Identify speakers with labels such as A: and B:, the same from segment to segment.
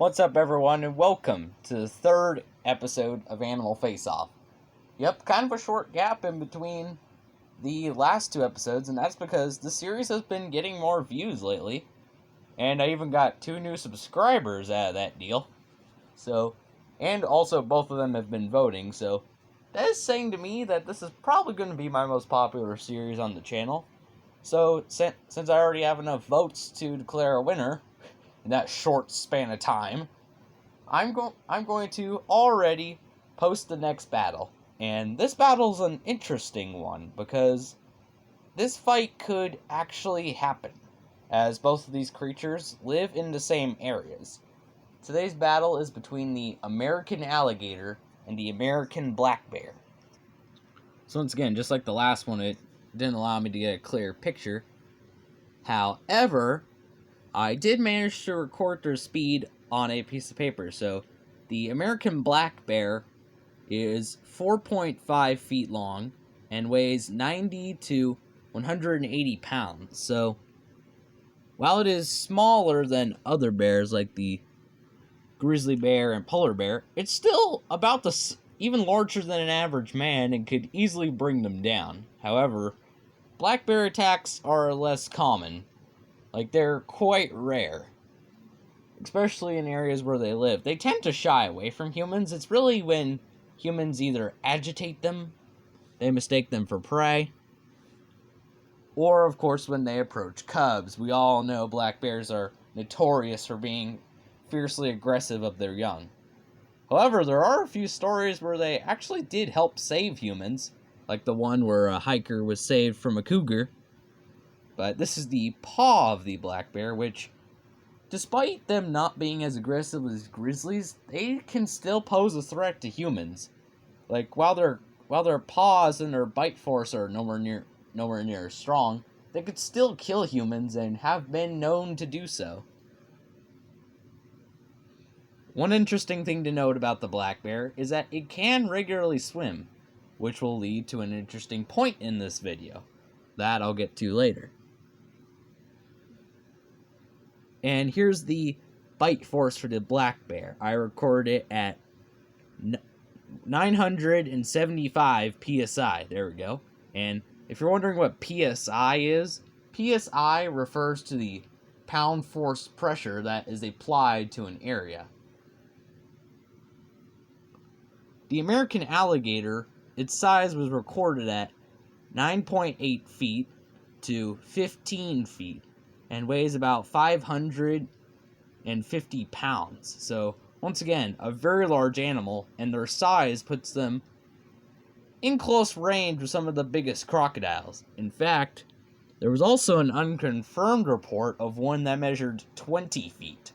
A: What's up, everyone, and welcome to the third episode of Animal Face Off. Yep, kind of a short gap in between the last two episodes, and that's because the series has been getting more views lately, and I even got 2 new subscribers out of that deal. And also both of them have been voting, so that is saying to me that this is probably going to be my most popular series on the channel. So, since I already have enough votes to declare a winner in that short span of time, I'm going to already post the next battle. And this battle's an interesting one, because this fight could actually happen, as both of these creatures live in the same areas. Today's battle is between the American alligator and the American black bear. So once again, just like the last one, it didn't allow me to get a clear picture. However, I did manage to record their speed on a piece of paper. So the American black bear is 4.5 feet long and weighs 90 to 180 pounds. So while it is smaller than other bears like the grizzly bear and polar bear, it's still about even larger than an average man and could easily bring them down. However, black bear attacks are less common. Like, they're quite rare, especially in areas where they live. They tend to shy away from humans. It's really when humans either agitate them, they mistake them for prey, or, of course, when they approach cubs. We all know black bears are notorious for being fiercely aggressive of their young. However, there are a few stories where they actually did help save humans, like the one where a hiker was saved from a cougar. But this is the paw of the black bear, which, despite them not being as aggressive as grizzlies, they can still pose a threat to humans. Like, while their paws and their bite force are nowhere near strong, they could still kill humans and have been known to do so. One interesting thing to note about the black bear is that it can regularly swim, which will lead to an interesting point in this video that I'll get to later. And here's the bite force for the black bear. I recorded it at 975 psi. There we go. And if you're wondering what psi is, psi refers to the pound force pressure that is applied to an area. The American alligator, its size was recorded at 9.8 feet to 15 feet and weighs about 550 pounds. So, once again, a very large animal, and their size puts them in close range with some of the biggest crocodiles. In fact, there was also an unconfirmed report of one that measured 20 feet.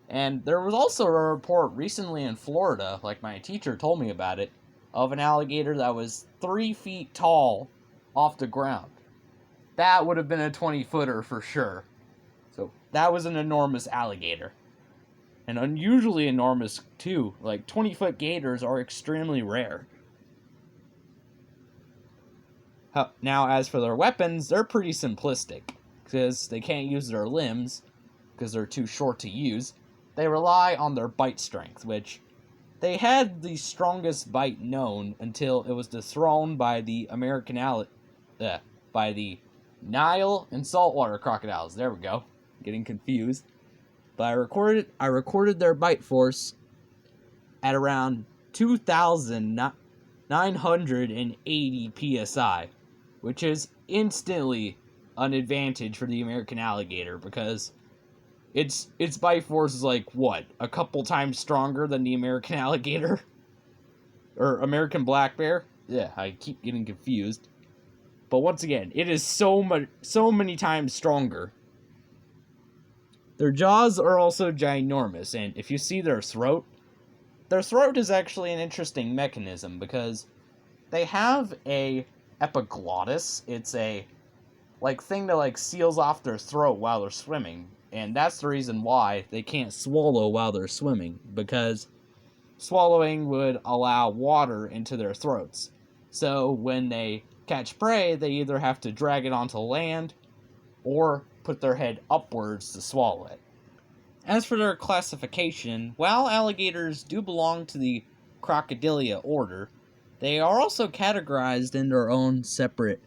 A: And there was also a report recently in Florida, like my teacher told me about it, of an alligator that was 3 feet tall off the ground. That would have been a 20-footer for sure. So that was an enormous alligator. And unusually enormous too. Like, 20-foot gators are extremely rare. Now, as for their weapons, they're pretty simplistic, because they can't use their limbs, because they're too short to use. They rely on their bite strength, which they had the strongest bite known until it was dethroned by the by the Nile and saltwater crocodiles. There we go. Getting confused. But I recorded their bite force at around 2,980 psi, which is instantly an advantage for the American alligator, because its bite force is like, what, a couple times stronger than the American alligator? Or American black bear? Yeah, I keep getting confused. But once again, it is so many times stronger. Their jaws are also ginormous, and if you see their throat is actually an interesting mechanism, because they have a epiglottis. It's a thing that seals off their throat while they're swimming. And that's the reason why they can't swallow while they're swimming, because swallowing would allow water into their throats. So when they catch prey, they either have to drag it onto land or put their head upwards to swallow it. As for their classification, while alligators do belong to the Crocodilia order, they are also categorized in their own separate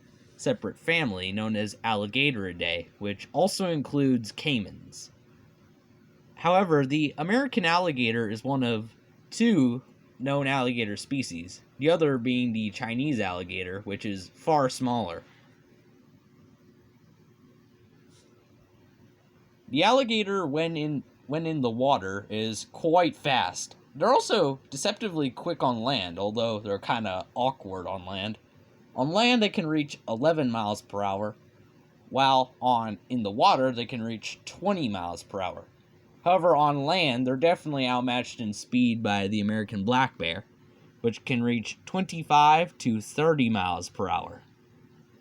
A: family known as Alligatoridae, which also includes caimans. However, the American alligator is one of two known alligator species, the other being the Chinese alligator, which is far smaller. The alligator, when in the water, is quite fast. They're also deceptively quick on land, although they're kind of awkward on land. On land, they can reach 11 miles per hour, while in the water, they can reach 20 miles per hour. However, on land, they're definitely outmatched in speed by the American black bear, which can reach 25 to 30 miles per hour.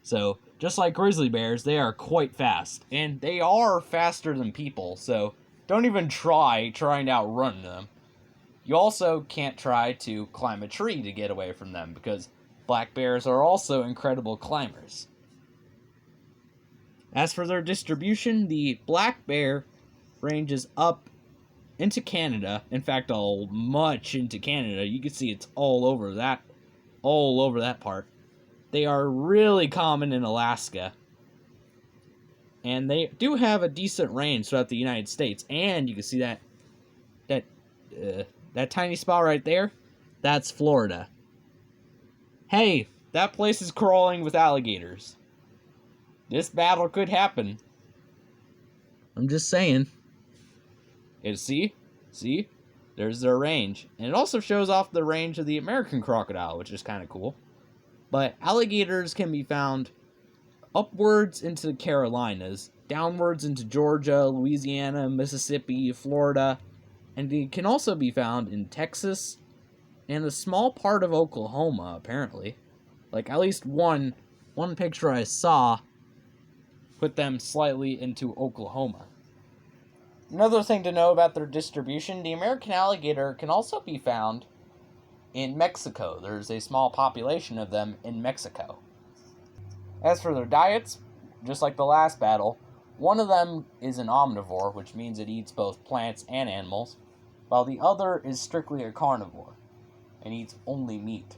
A: So, just like grizzly bears, they are quite fast, and they are faster than people, so don't even trying to outrun them. You also can't try to climb a tree to get away from them, because black bears are also incredible climbers. As for their distribution, the black bear ranges up into Canada. In fact, much into Canada. You can see it's all over that part. They are really common in Alaska. And they do have a decent range throughout the United States. And you can see that tiny spot right there. That's Florida. Hey, that place is crawling with alligators. This battle could happen. I'm just saying. And see? There's their range. And it also shows off the range of the American crocodile, which is kind of cool. But alligators can be found upwards into the Carolinas, downwards into Georgia, Louisiana, Mississippi, Florida, and they can also be found in Texas and a small part of Oklahoma, apparently. Like, at least one picture I saw put them slightly into Oklahoma. Another thing to know about their distribution, the American alligator can also be found in Mexico. There's a small population of them in Mexico. As for their diets, just like the last battle, one of them is an omnivore, which means it eats both plants and animals, while the other is strictly a carnivore and eats only meat.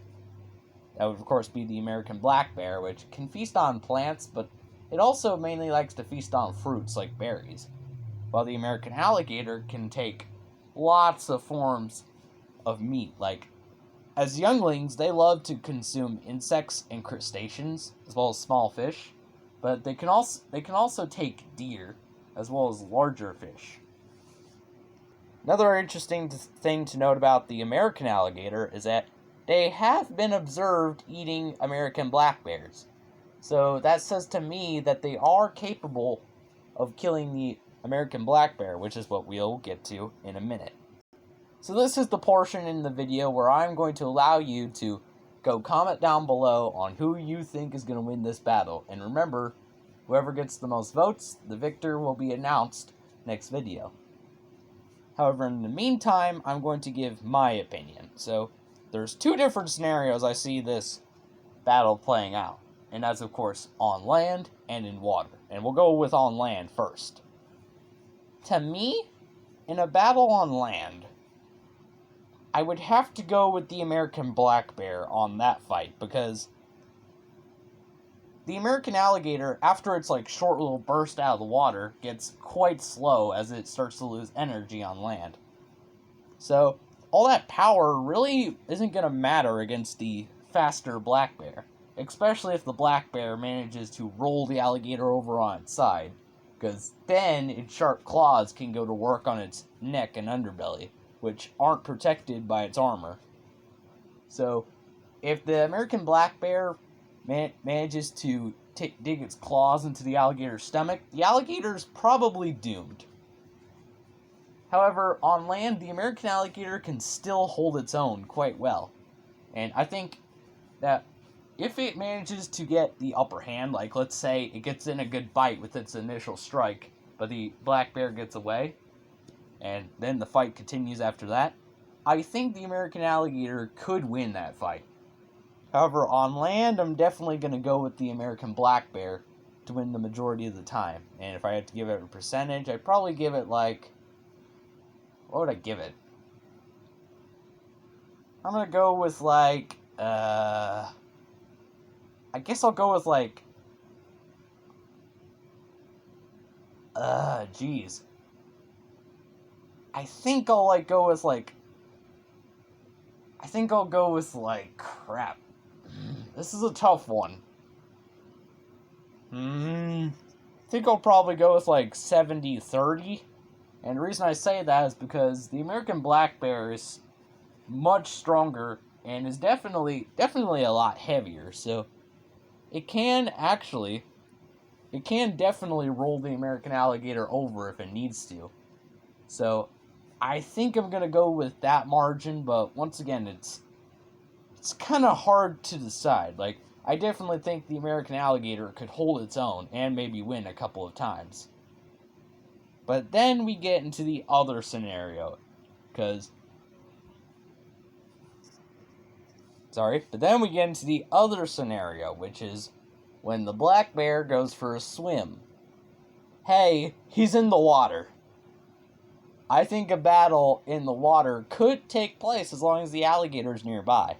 A: That would, of course, be the American black bear, which can feast on plants, but it also mainly likes to feast on fruits like berries, while the American alligator can take lots of forms of meat. Like, as younglings, they love to consume insects and crustaceans, as well as small fish, but they can also take deer, as well as larger fish. Another interesting thing to note about the American alligator is that they have been observed eating American black bears. So that says to me that they are capable of killing the American black bear, which is what we'll get to in a minute. So this is the portion in the video where I'm going to allow you to go comment down below on who you think is going to win this battle. And remember, whoever gets the most votes, the victor will be announced next video. However, in the meantime, I'm going to give my opinion. So there's two different scenarios I see this battle playing out. And that's, of course, on land and in water. And we'll go with on land first. To me, in a battle on land, I would have to go with the American black bear on that fight, because the American alligator, after its short little burst out of the water, gets quite slow as it starts to lose energy on land. So all that power really isn't going to matter against the faster black bear, especially if the black bear manages to roll the alligator over on its side, because then its sharp claws can go to work on its neck and underbelly, which aren't protected by its armor. So if the American black bear manages to dig its claws into the alligator's stomach, the alligator's probably doomed. However, on land, the American alligator can still hold its own quite well. And I think that if it manages to get the upper hand, like let's say it gets in a good bite with its initial strike, but the black bear gets away, and then the fight continues after that, I think the American alligator could win that fight. However, on land, I'm definitely going to go with the American black bear to win the majority of the time. And if I had to give it a percentage, I'd probably give it What would I give it? I'm gonna go with like, I guess I'll go with like, geez. I think I'll go with like, crap. This is a tough one. I think I'll probably go with like 70-30. And the reason I say that is because the American black bear is much stronger and is definitely a lot heavier. So it can definitely roll the American alligator over if it needs to. So I think I'm going to go with that margin, but once again, it's kind of hard to decide. Like, I definitely think the American alligator could hold its own and maybe win a couple of times. But then we get into the other scenario, but then we get into the other scenario, which is when the black bear goes for a swim. Hey, he's in the water. I think a battle in the water could take place as long as the alligator's nearby.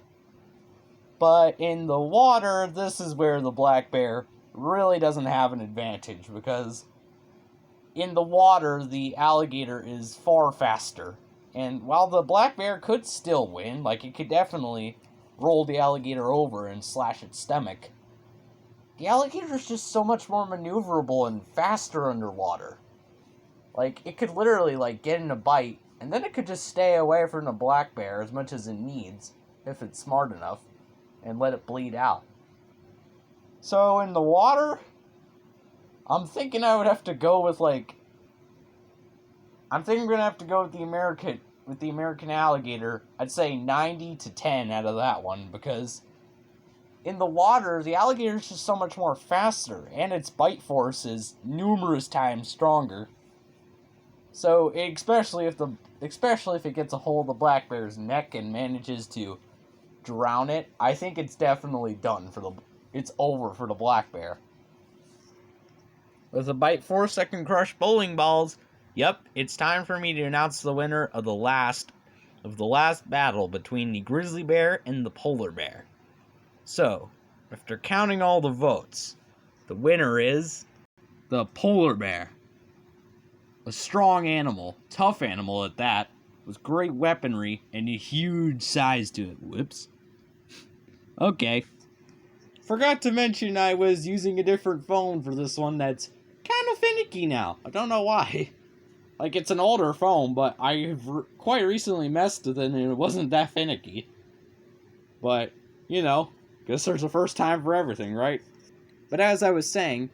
A: But in the water, this is where the black bear really doesn't have an advantage, because in the water, the alligator is far faster. And while the black bear could still win, like, it could definitely roll the alligator over and slash its stomach, the alligator is just so much more maneuverable and faster underwater. Like, it could literally, like, get in a bite, and then it could just stay away from the black bear as much as it needs, if it's smart enough, and let it bleed out. So, in the water, I'm thinking I would have to go with, like, I'm thinking I'm going to have to go with the American alligator. I'd say 90-10 out of that one, because in the water, the alligator is just so much more faster, and its bite force is numerous times stronger. So, especially if it gets a hold of the black bear's neck and manages to drown it, I think it's definitely it's over for the black bear. With a bite force that can crush bowling balls, yep, it's time for me to announce the winner of the last battle between the grizzly bear and the polar bear. So, after counting all the votes, the winner is the polar bear. A strong animal, tough animal at that, with great weaponry and a huge size to it. Whoops. Okay. Forgot to mention I was using a different phone for this one that's kind of finicky now. I don't know why. Like, it's an older phone, but I've quite recently messed with it and it wasn't that finicky. But, guess there's a first time for everything, right? But as I was saying,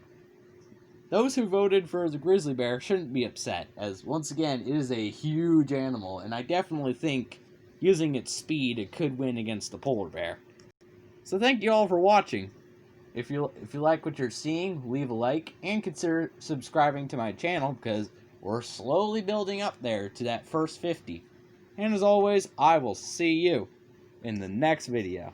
A: those who voted for the grizzly bear shouldn't be upset, as once again, it is a huge animal, and I definitely think, using its speed, it could win against the polar bear. So thank you all for watching. If you like what you're seeing, leave a like, and consider subscribing to my channel, because we're slowly building up there to that first 50. And as always, I will see you in the next video.